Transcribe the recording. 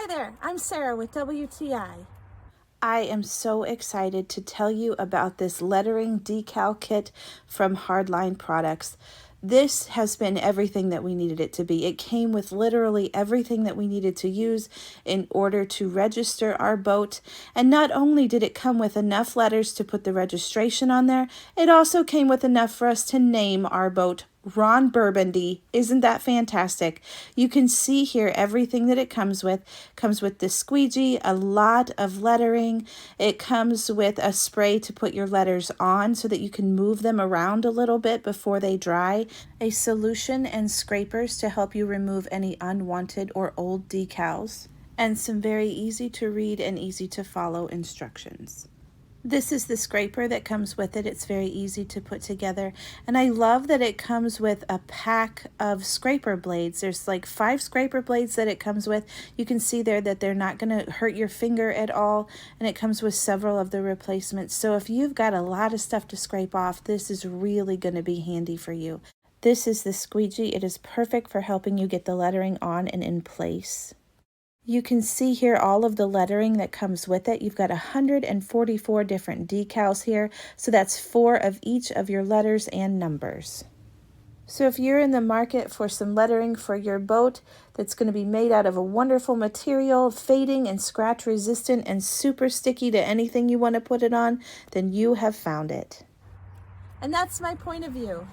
Hi there, I'm Sarah with WTI. I am so excited to tell you about this lettering decal kit from Hardline Products. This has been everything that we needed it to be. It came with literally everything that we needed to use in order to register our boat. And not only did it come with enough letters to put the registration on there, it also came with enough for us to name our boat Ron Burgundy. Isn't that fantastic? You can see here everything that it comes with. Comes with the squeegee, a lot of lettering. It comes with a spray to put your letters on so that you can move them around a little bit before they dry. A solution and scrapers to help you remove any unwanted or old decals. And some very easy to read and easy to follow instructions. This is the scraper that comes with it. It's very easy to put together. And I love that it comes with a pack of scraper blades. There's like 5 scraper blades that it comes with. You can see there that they're not going to hurt your finger at all. And it comes with several of the replacements. So if you've got a lot of stuff to scrape off, this is really going to be handy for you. This is the squeegee. It is perfect for helping you get the lettering on and in place. You can see here all of the lettering that comes with it. You've got 144 different decals here, so that's 4 of each of your letters and numbers. So if you're in the market for some lettering for your boat that's going to be made out of a wonderful material, fading and scratch resistant and super sticky to anything you want to put it on, then you have found it. And that's my point of view.